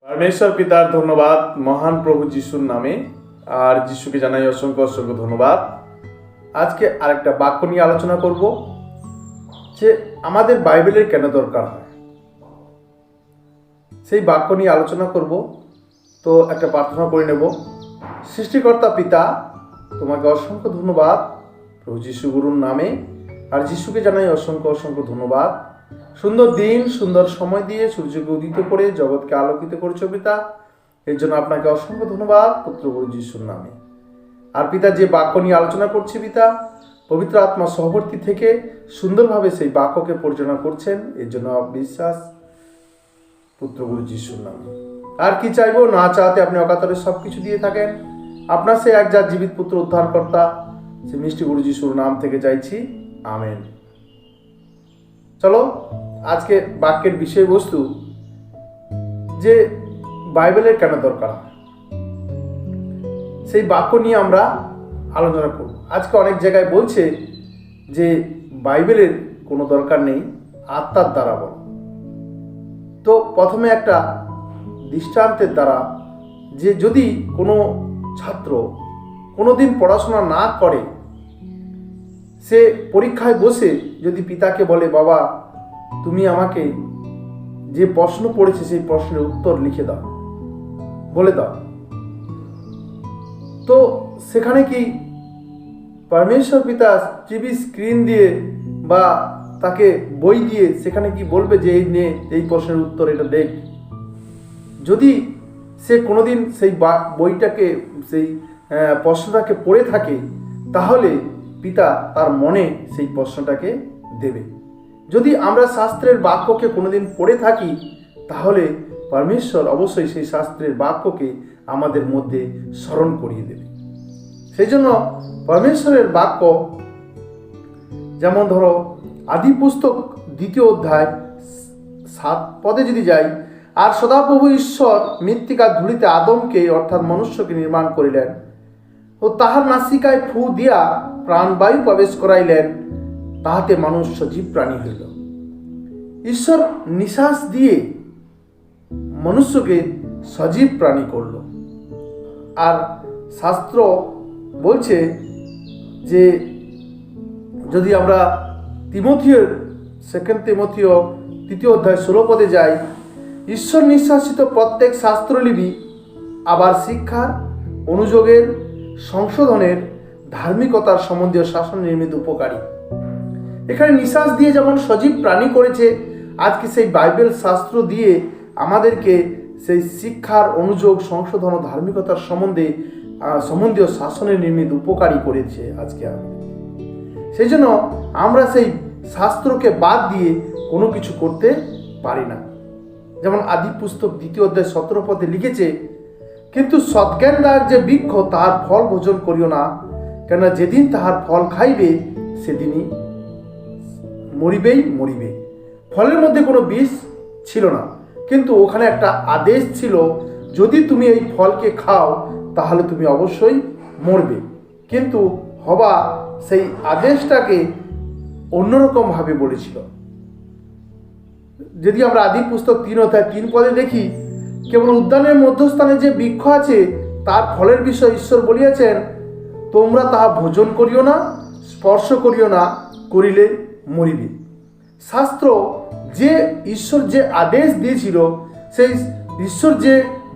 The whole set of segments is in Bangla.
परमेश्वर पितार धन्यवाद महान प्रभु যিশুর নামে আর যিশুকে জানাই অসংখ্য অসংখ্য ধন্যবাদ। আজকে আরেকটা বাক্য নিয়ে আলোচনা করব যে আমাদের বাইবেলের কেন দরকার হয়, সেই বাক্য নিয়ে আলোচনা করব। তো একটা প্রার্থনা করে নেব। সৃষ্টিকর্তা পিতা, তোমাকে অসংখ্য ধন্যবাদ প্রভু যিশু গুরুর নামে, আর যিশুকে জানাই অসংখ্য অসংখ্য ধন্যবাদ। সুন্দর দিন, সুন্দর সময় দিয়ে সূর্যকে উদিত করে জগৎকে আলোকিত করছো পিতা, এর জন্য আপনাকে অসংখ্য ধন্যবাদ পুত্র প্রভু যিশুর নামে। আর পিতা, যে বাক্য নিয়ে আলোচনা করছি পিতা, পবিত্র আত্মা সহবর্তী থেকে সুন্দরভাবে সেই বাক্যকে পরিচালনা করছেন, এর জন্য বিশ্বাস পুত্র প্রভু যিশুর নামে। আর কি চাইবো, না চাইতে আপনি অকাতরে সব কিছু দিয়ে থাকেন। আপনার সেই একজাত জীবিত পুত্র উদ্ধারকর্তা সেই মিষ্টি গুরু যিশুর নাম থেকে চাইছি, আমেন। চলো আজকে বাক্যের বিষয়বস্তু, যে বাইবেলের কেন দরকার, সেই বাক্য নিয়ে আমরা আলোচনা করব। আজকে অনেক জায়গায় বলছে যে বাইবেলের কোনো দরকার নেই, আত্মার দ্বারা বল। তো প্রথমে একটা দৃষ্টান্তের দ্বারা, যে যদি কোনো ছাত্র কোনোদিন পড়াশোনা না করে, সে পরীক্ষায় বসে যদি পিতাকে বলে, বাবা তুমি আমাকে যে প্রশ্ন পড়েছে সেই প্রশ্নের উত্তর লিখে দাও, বলে দাও, তো সেখানে কি পরমেশ্বর পিতা টিভি স্ক্রিন দিয়ে বা তাকে বই দিয়ে সেখানে কি বলবে যে এই নে এই প্রশ্নের উত্তর, এটা দেখ? যদি সে কোনোদিন সেই বইটাকে, সেই প্রশ্নটাকে পড়ে থাকে, তাহলে পিতা তার মনে সেই প্রশ্নটাকে দেবে। যদি আমরা শাস্ত্রের বাক্যকে কোনোদিন পড়ে থাকি, তাহলে পরমেশ্বর অবশ্যই সেই শাস্ত্রের বাক্যকে আমাদের মধ্যে স্মরণ করিয়ে দেবে। সেই জন্য পরমেশ্বরের বাক্য, যেমন ধরো আদি পুস্তক 2 অধ্যায় 7 পদে যদি যাই, আর সদাপ্রভু ঈশ্বর মৃত্তিকার ধূলিতে আদমকে অর্থাৎ মনুষ্যকে নির্মাণ করিলেন ও তাহার নাসিকায় ফু দিয়া প্রাণবায়ু প্রবেশ করাইলেন, তাহাতে মানুষ সজীব প্রাণী হইল। ঈশ্বর নিঃশ্বাস দিয়ে মনুষ্যকে সজীব প্রাণী করল। আর শাস্ত্র বলছে যে যদি আমরা তিমথিওর 2 তিমথিও 3 অধ্যায় 16 পদে যাই, ঈশ্বর নিঃশ্বাসিত প্রত্যেক শাস্ত্রলিপি আবার শিক্ষার, অনুযোগের, সংশোধনের, ধার্মিকতার সম্বন্ধীয় শাসন নির্মিত উপকারী। এখানে নিঃশ্বাস দিয়ে যেমন সজীব প্রাণী করেছে, আজকে সেই বাইবেল শাস্ত্র দিয়ে আমাদেরকে সেই শিক্ষার, অনুযোগ, সংশোধন ও ধার্মিকতার সম্বন্ধীয় শাসনের নির্মিত উপকারী করেছে আজকে আমি। সেই জন্য আমরা সেই শাস্ত্রকে বাদ দিয়ে কোনো কিছু করতে পারি না। যেমন আদি পুস্তক 2 অধ্যায় 17 পদে লিখেছে, কিন্তু সৎজ্ঞানদায়ক যে বৃক্ষ তাহার ফল ভোজন করিও না, কেননা যেদিন তাহার ফল খাইবে সেদিনই মরিবে। ফলের মধ্যে কোনো বিষ ছিল না, কিন্তু ওখানে একটা আদেশ ছিল, যদি তুমি এই ফলকে খাও তাহলে তুমি অবশ্যই মরবে। কিন্তু হবা সেই আদেশটাকে অন্যরকমভাবে বলেছিল। যদি আমরা আদি পুস্তক 3 অধ্যায় 3 পদে দেখি, কেবল উদ্যানের মধ্যস্থানে যে বৃক্ষ আছে তার ফলের বিষয় ঈশ্বর বলিয়াছেন, তোমরা তাহা ভোজন করিও না, স্পর্শ করিও না, করিলে মরিবে। শাস্ত্র যে ঈশ্বর যে আদেশ দিয়েছিল, সেই ঈশ্বর যে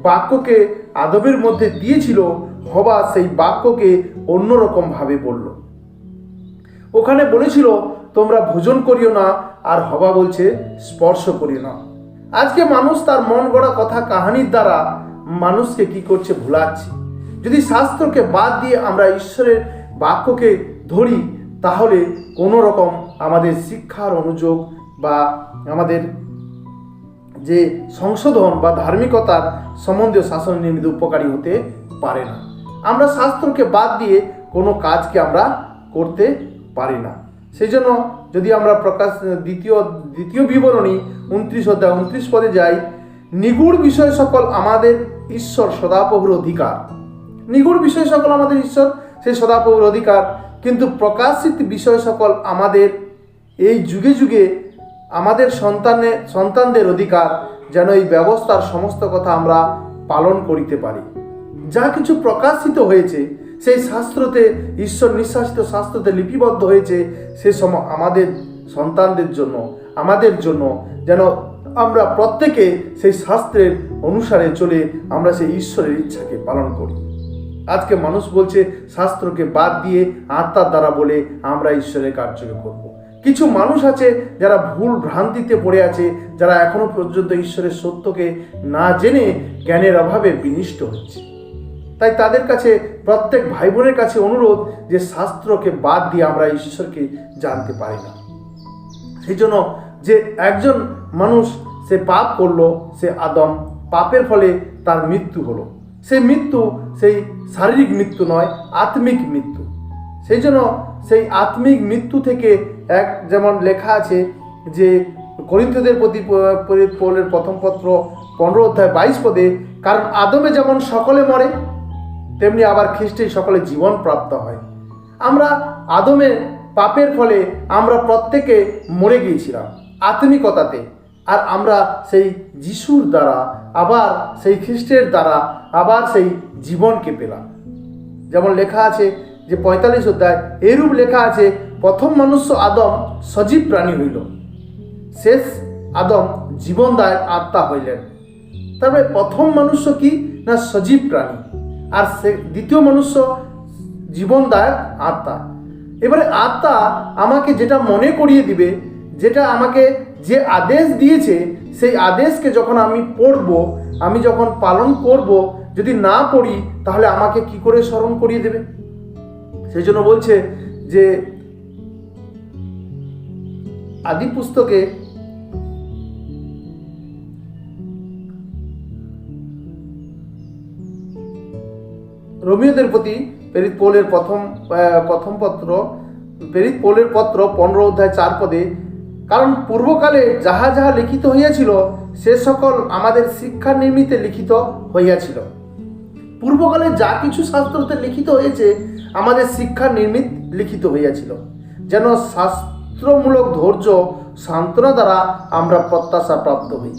বাক্যকে আদবের মধ্যে দিয়েছিল, হবা সেই বাক্যকে অন্যরকমভাবে বলল। ওখানে বলেছিল তোমরা ভোজন করিও না, আর হবা বলছে স্পর্শ করিও না। আজকে মানুষ তার মন গড়া কথা কাহানির দ্বারা মানুষকে কি করছে, ভুলাচ্ছে। যদি শাস্ত্রকে বাদ দিয়ে আমরা ঈশ্বরের বাক্যকে ধরি, তাহলে কোনো রকম আমাদের শিক্ষার, অনুযোগ বা আমাদের যে সংশোধন বা ধার্মিকতার সম্বন্ধীয় শাসন নির্মিত উপকারী হতে পারে না। আমরা শাস্ত্রকে বাদ দিয়ে কোনো কাজকে আমরা করতে পারি না। সেই জন্য যদি আমরা প্রকাশ দ্বিতীয় বিবরণী 29 অধ্যায় 29 পদে যাই, নিগুড় বিষয় সকল আমাদের ঈশ্বর সদাপ্রভুর অধিকার। নিগুড় বিষয় সকল আমাদের ঈশ্বর সেই সদাপ্রভুর অধিকার, কিন্তু প্রকাশিত বিষয় সকল আমাদের এই যুগে যুগে আমাদের সন্তানদের অধিকার, যেন এই ব্যবস্থার সমস্ত কথা আমরা পালন করিতে পারি। যা কিছু প্রকাশিত হয়েছে সেই শাস্ত্রতে, ঈশ্বর নিঃশ্বাসিত শাস্ত্রতে লিপিবদ্ধ হয়েছে, সে সময় আমাদের সন্তানদের জন্য, আমাদের জন্য যেন আমরা প্রত্যেকে সেই শাস্ত্রের অনুসারে চলে আমরা সেই ঈশ্বরের ইচ্ছাকে পালন করি। আজকে মানুষ বলছে শাস্ত্রকে বাদ দিয়ে আত্মার দ্বারা বলে আমরা ঈশ্বরের কার্যকে করব। কিছু মানুষ আছে যারা ভুল ভ্রান্তিতে পড়ে আছে, যারা এখনো পর্যন্ত ঈশ্বরের সত্যকে না জেনে জ্ঞানের অভাবে বিনষ্ট হচ্ছে। তাই তাদের কাছে, প্রত্যেক ভাই বোনের কাছে অনুরোধ যে শাস্ত্রকে বাদ দিয়ে আমরা ঈশ্বরকে জানতে পারি না। সেই জন্য যে একজন মানুষ সে পাপ করলো, সে আদম, পাপের ফলে তার মৃত্যু হলো। সেই মৃত্যু সেই শারীরিক মৃত্যু নয়, আত্মিক মৃত্যু। সেই জন্য সেই আত্মিক মৃত্যু থেকে যেমন লেখা আছে যে করিন্থীয়দের প্রতি পৌলের প্রথম পত্র 15 অধ্যায় 22 পদে, কারণ আদমে যেমন সকলে মরে, তেমনি আবার খ্রিস্টে সকলে জীবন প্রাপ্ত হয়। আমরা আদমের পাপের ফলে আমরা প্রত্যেকে মরে গিয়েছিলাম আত্মিকতাতে, আর আমরা সেই যিশুর দ্বারা আবার সেই খ্রিস্টের দ্বারা আবার সেই জীবনকে পেলাম। যেমন লেখা আছে যে 45 অধ্যায়, এরূপ লেখা আছে, প্রথম মনুষ্য আদম সজীব প্রাণী হইল, শেষ আদম জীবনদায়ক আত্মা হইলেন। তারপরে প্রথম মনুষ্য কি না সজীব প্রাণী, আর দ্বিতীয় মনুষ্য জীবনদায়ক আত্মা। এবারে আত্মা আমাকে যেটা মনে করিয়ে দিবে, যেটা আমাকে যে আদেশ দিয়েছে, সেই আদেশকে যখন আমি পড়ব, আমি যখন পালন করব, যদি না পড়ি তাহলে আমাকে কি করে স্মরণ করিয়ে দেবে? সেই জন্য বলছে যে আদি পুস্তকে রোমীয়দের প্রতি প্রেরিত পৌলের প্রথম পত্র 15 অধ্যায় 4 পদে, কারণ পূর্বকালে যাহা যাহা লিখিত হইয়াছিল সে সকল আমাদের শিক্ষা নিমিত্তে লিখিত হইয়াছিল। পূর্বকালে যা কিছু শাস্ত্রতে লিখিত হয়েছে আমাদের শিক্ষা নিমিত্ত লিখিত হইয়াছিল, যেন শাস্ত্রমূলক ধৈর্য সান্ত্বনা দ্বারা আমরা প্রত্যাশা প্রাপ্ত হই।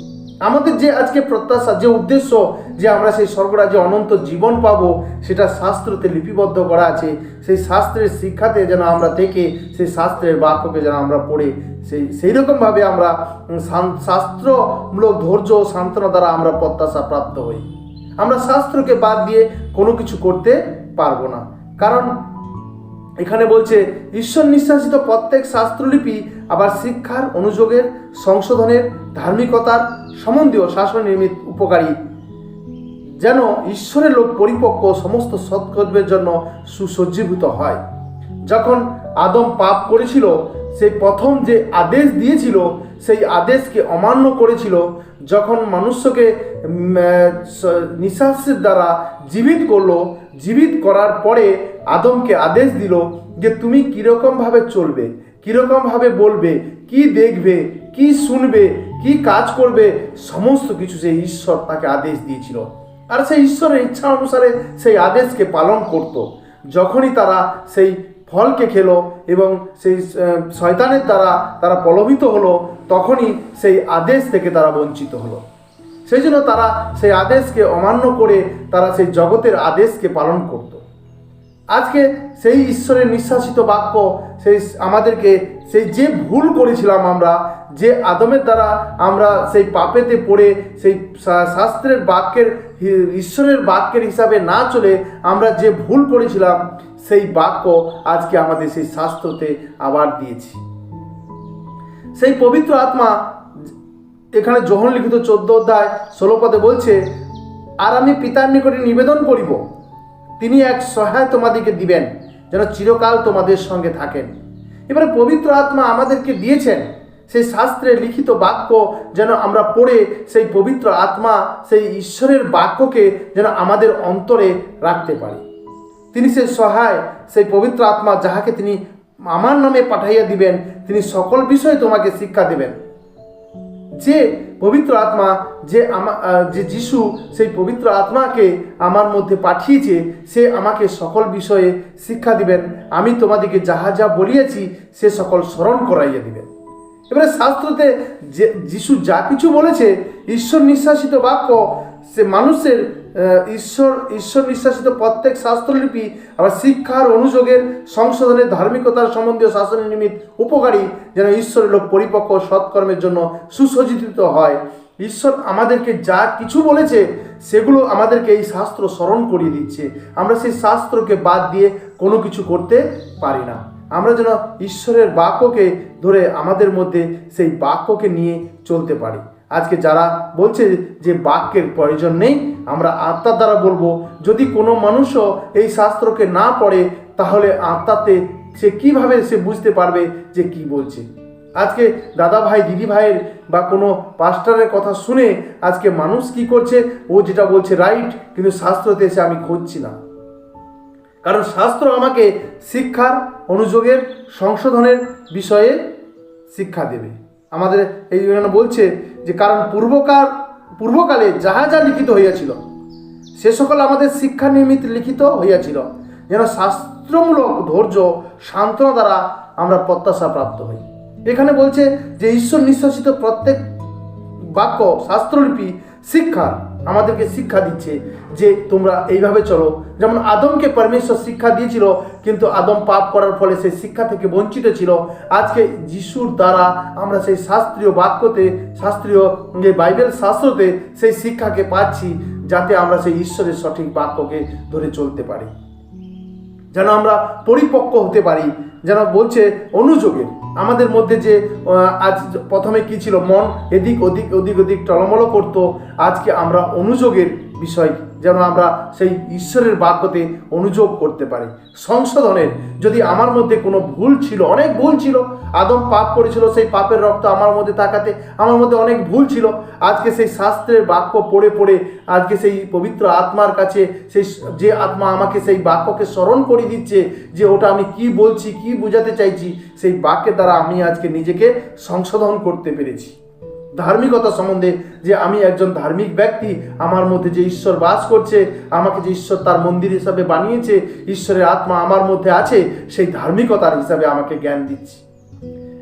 আমাদের যে আজকে প্রত্যাশা, যে উদ্দেশ্য যে আমরা সেই স্বর্গরাজ্যে অনন্ত জীবন পাবো, সেটা শাস্ত্রতে লিপিবদ্ধ করা আছে। সেই শাস্ত্রের শিক্ষাতে যেন আমরা থেকে সেই শাস্ত্রের বাক্যকে যেন আমরা পড়ে সেই রকমভাবে আমরা শাস্ত্রমূলক ধৈর্য ও সান্ত্বনা দ্বারা আমরা প্রত্যাশা প্রাপ্ত হই। আমরা শাস্ত্রকে বাদ দিয়ে কোনো কিছু করতে পারবো না। কারণ এখানে বলছে ঈশ্বর নিঃশ্বাসিত প্রত্যেক শাস্ত্রলিপি আবার শিক্ষার, অনুযোগের, সংশোধনের, ধার্মিকতার সম্বন্ধীয় শাসন নির্মিত উপকারী, যেন ঈশ্বরের লোক পরিপক্ক সমস্ত সৎকর্মের জন্য সুসজ্জীভূত হয়। যখন আদম পাপ করেছিল, সেই প্রথম যে আদেশ দিয়েছিল সেই আদেশকে অমান্য করেছিল। যখন মানুষকে নিঃশ্বাসের দ্বারা জীবিত করলো, জীবিত করার পরে আদমকে আদেশ দিল যে তুমি কীরকমভাবে চলবে, কীরকমভাবে বলবে, কি দেখবে, কি শুনবে, কি কাজ করবে, সমস্ত কিছু সেই ঈশ্বর তাকে আদেশ দিয়েছিল। আর সেই ঈশ্বরের ইচ্ছা অনুসারে সেই আদেশকে পালন করত। যখনই তারা সেই ফলকে খেলো এবং সেই শয়তানের দ্বারা তারা প্রলোভিত হলো, তখনই সেই আদেশ থেকে তারা বঞ্চিত হলো। সেই জন্য তারা সেই আদেশকে অমান্য করে তারা সেই জগতের আদেশকে পালন করত। আজকে সেই ঈশ্বরের নিঃশ্বাসিত বাক্য সেই আমাদেরকে সেই যে ভুল করেছিলাম আমরা, যে আদমের দ্বারা আমরা সেই পাপেতে পড়ে সেই শাস্ত্রের বাক্যের, ঈশ্বরের বাক্যের হিসাবে না চলে আমরা যে ভুল করেছিলাম, সেই বাক্য আজকে আমাদের সেই শাস্ত্রতে আবার দিয়েছি। সেই পবিত্র আত্মা এখানে যোহন লিখিত 14 অধ্যায় 16 পদে বলছে, আর আমি পিতার নিকটে নিবেদন করিব, তিনি এক সহায় তোমাদেরকে দিবেন, যেন চিরকাল তোমাদের সঙ্গে থাকেন। এবারে পবিত্র আত্মা আমাদেরকে দিয়েছেন সেই শাস্ত্রে লিখিত বাক্য, যেন আমরা পড়ে সেই পবিত্র আত্মা সেই ঈশ্বরের বাক্যকে যেন আমাদের অন্তরে রাখতে পারি। তিনি সেই সহায়, সেই পবিত্র আত্মা যাহাকে তিনি আমার নামে পাঠাইয়া দিবেন, তিনি সকল বিষয়ে তোমাকে শিক্ষা দেবেন। যে পবিত্র আত্মা, যে যিশু সেই পবিত্র আত্মাকে আমার মধ্যে পাঠিয়েছে, সে আমাকে সকল বিষয়ে শিক্ষা দিবেন। আমি তোমাদেরকে যাহা যা বলিয়াছি সে সকল স্মরণ করাইয়া দিবেন। এবারে শাস্ত্রতে যে যিশু যা কিছু বলেছে, ঈশ্বর নিঃশ্বাসিত বাক্য, সে মানুষের ঈশ্বর নিঃশ্বাসিত প্রত্যেক শাস্ত্রলিপি আবার শিক্ষার, অনুযোগের, সংশোধনের, ধার্মিকতার সম্বন্ধীয় শাসনের নিমিত্ত উপকারী, যেন ঈশ্বরের লোক পরিপক্ক সৎকর্মের জন্য সুসজ্জিত হয়। ঈশ্বর আমাদেরকে যা কিছু বলেছে সেগুলো আমাদেরকে এই শাস্ত্র স্মরণ করিয়ে দিচ্ছে। আমরা সেই শাস্ত্রকে বাদ দিয়ে কোনো কিছু করতে পারি না। আমরা যেন ঈশ্বরের বাক্যকে ধরে আমাদের মধ্যে সেই বাক্যকে নিয়ে চলতে পারি। আজকে যারা বলছে যে বাক্যের প্রয়োজন নেই, আমরা আত্মার দ্বারা বলবো, যদি কোনো মানুষও এই শাস্ত্রকে না পড়ে তাহলে আত্মাতে সে কিভাবে সে বুঝতে পারবে যে কি বলছে। আজকে দাদা ভাই, দিদি ভাইয়ের বা কোনো পাস্টারের কথা শুনে আজকে মানুষ কি করছে, ও যেটা বলছে রাইট, কিন্তু শাস্ত্রতে এসে আমি খুঁজছি না। কারণ শাস্ত্র আমাকে শিক্ষার, অনুযোগের, সংশোধনের বিষয়ে শিক্ষা দেবে। আমাদের এই জন্য বলছে যে কারণ পূর্বকালে যাহা যা লিখিত হইয়াছিল সে সকল আমাদের শিক্ষা নিমিত্ত লিখিত হইয়াছিল, যেন শাস্ত্রমূলক ধৈর্য সান্ত্বনা দ্বারা আমরা প্রত্যাশা প্রাপ্ত হই। এখানে বলছে যে ঈশ্বর নিঃশ্বাসিত প্রত্যেক বাক্য, শাস্ত্রলিপি শিক্ষার আমাদেরকে শিক্ষা দিচ্ছে যে তোমরা এইভাবে চলো। যেমন আদমকে পরমেশ্বর শিক্ষা দিয়েছিল, কিন্তু আদম পাপ করার ফলে সেই শিক্ষা থেকে বঞ্চিত ছিল। আজকে যিশুর দ্বারা আমরা সেই শাস্ত্রীয় বাক্যতে, শাস্ত্রীয় যে বাইবেল শাস্ত্রতে সেই শিক্ষাকে পাচ্ছি, যাতে আমরা সেই ঈশ্বরের সঠিক বাক্যকে ধরে চলতে পারি, যেন আমরা পরিপক্ক হতে পারি। যেন বলছে অনুযোগের আমাদের মধ্যে যে আজ প্রথমে কি ছিল, মন এদিক ওদিক টলমল করত, আজকে আমরা অনুযোগের বিষয় যেন আমরা সেই ঈশ্বরের বাক্যতে অনুযোগ করতে পারি। সংশোধনের, যদি আমার মধ্যে কোনো ভুল ছিল, অনেক ভুল ছিল, আদম পাপ করেছিল, সেই পাপের রক্ত আমার মধ্যে তাকাতে আমার মধ্যে অনেক ভুল ছিল। আজকে সেই শাস্ত্রের বাক্য পড়ে পড়ে আজকে সেই পবিত্র আত্মার কাছে, সেই যে আত্মা আমাকে সেই বাক্যকে স্মরণ করে দিচ্ছে যে ওটা আমি কি বলছি, কি বোঝাতে চাইছি, সেই বাক্যের দ্বারা আমি আজকে নিজেকে সংশোধন করতে পেরেছি। ধার্মিকতা সম্বন্ধে, যে আমি একজন ধার্মিক ব্যক্তি, আমার মধ্যে যে ঈশ্বর বাস করছে, আমাকে যে ঈশ্বর তার মন্দির হিসাবে বানিয়েছে, ঈশ্বরের আত্মা আমার মধ্যে আছে, সেই ধার্মিকতার হিসাবে আমাকে জ্ঞান দিচ্ছে।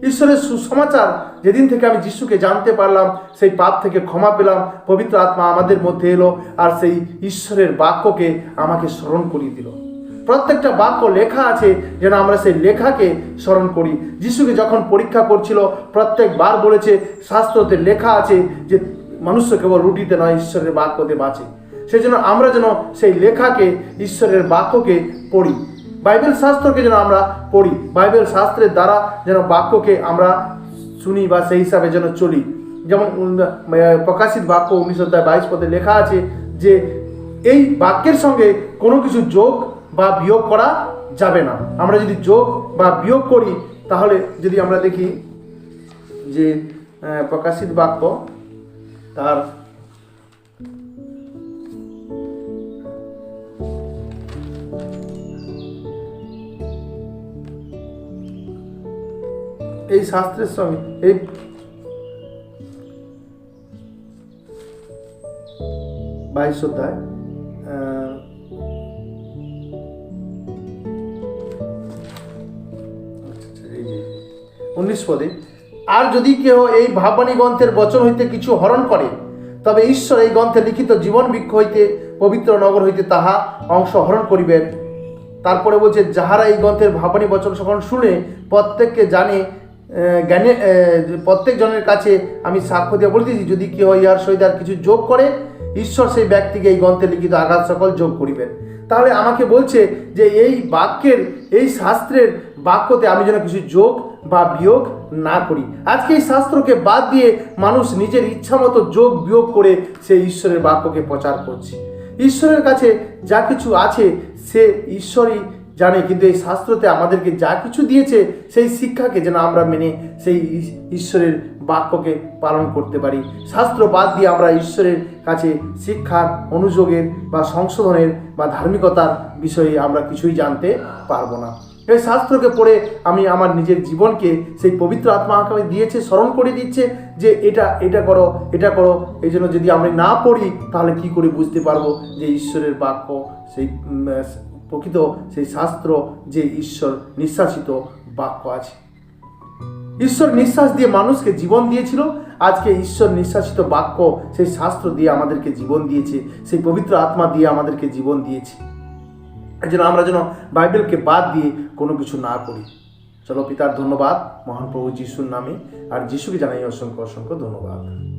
ঈশ্বরের সুসমাচার, যেদিন থেকে আমি যিশুকে জানতে পারলাম, সেই পাপ থেকে ক্ষমা পেলাম, পবিত্র আত্মা আমাদের মধ্যে এলো আর সেই ঈশ্বরের বাক্যকে আমাকে স্মরণ করিয়ে দিল। প্রত্যেকটা বাক্য লেখা আছে, যেন আমরা সেই লেখাকে স্মরণ করি। যিশুকে যখন পরীক্ষা করছিল, প্রত্যেকবার বলেছে শাস্ত্রতে লেখা আছে যে মানুষ কেবল রুটিতে নয়, ঈশ্বরের বাক্যতে বাঁচে। সেই জন্য আমরা যেন সেই লেখাকে, ঈশ্বরের বাক্যকে পড়ি, বাইবেল শাস্ত্রকে যেন আমরা পড়ি, বাইবেল শাস্ত্রের দ্বারা যেন বাক্যকে আমরা শুনি বা সেই হিসাবে যেন চলি। যেমন প্রকাশিত বাক্য 19:22 লেখা আছে যে এই বাক্যের সঙ্গে কোনো কিছু যোগ বা বিয়োগ করা যাবে না। আমরা যদি যোগ বা বিয়োগ করি, তাহলে যদি আমরা দেখি যে প্রকাশিত বাক্য তার এই শাস্ত্রের সঙ্গে এই বাইশ অধ্যায় 19 পদে, আর যদি কেহ এই ভাববাণী গ্রন্থের বচন হইতে কিছু হরণ করে, তবে ঈশ্বর এই গ্রন্থে লিখিত জীবন বৃক্ষ হইতে, পবিত্র নগর হইতে তাহা অংশ হরণ করিবেন। তারপরে বলছে, যাহারা এই গ্রন্থের ভাববাণী বচন সকল শুনে প্রত্যেককে জানে জ্ঞানে, প্রত্যেক জনের কাছে আমি সাক্ষ্য দিয়ে বলিতেছি, যদি কেহ ইহার সহিত আর কিছু যোগ করে, ঈশ্বর সেই ব্যক্তিকে এই গ্রন্থে লিখিত আঘাত সকল যোগ করিবেন। তাহলে আমাকে বলছে যে এই বাক্যের, এই শাস্ত্রের বাক্যতে আমি যেন কিছু যোগ বা বিয়োগ না করি। আজকে এই শাস্ত্রকে বাদ দিয়ে মানুষ নিজের ইচ্ছা মতো যোগ বিয়োগ করে সেই ঈশ্বরের বাক্যকে প্রচার করছে। ঈশ্বরের কাছে যা কিছু আছে সে ঈশ্বরই জানে, কিন্তু এই শাস্ত্রতে আমাদেরকে যা কিছু দিয়েছে সেই শিক্ষাকে যেন আমরা মেনে সেই ঈশ্বরের বাক্যকে পালন করতে পারি। শাস্ত্র বাদ দিয়ে আমরা ঈশ্বরের কাছে শিক্ষার, অনুযোগের বা সংশোধনের বা ধার্মিকতার বিষয়ে আমরা কিছুই জানতে পারবো না। এই শাস্ত্রকে পড়ে আমি আমার নিজের জীবনকে সেই পবিত্র আত্মা আমাকে দিয়েছে, স্মরণ করে দিচ্ছে যে এটা করো, এটা করো। এই জন্য যদি আমরা না পড়ি, তাহলে কি করে বুঝতে পারবো যে ঈশ্বরের বাক্য, সেই প্রকৃত সেই শাস্ত্র যে ঈশ্বর নিঃশ্বাসিত বাক্য আছে। ঈশ্বর নিঃশ্বাস দিয়ে মানুষকে জীবন দিয়েছিল, আজকে ঈশ্বর নিঃশ্বাসিত বাক্য, সেই শাস্ত্র দিয়ে আমাদেরকে জীবন দিয়েছে, সেই পবিত্র আত্মা দিয়ে আমাদেরকে জীবন দিয়েছে। এই জন্য আমরা যেন বাইবেলকে বাদ দিয়ে কোনো কিছু না করি। চলো পিতার ধন্যবাদ মহান প্রভু যিশুর নামে, আর যিশুকে জানাই অসংখ্য অসংখ্য ধন্যবাদ।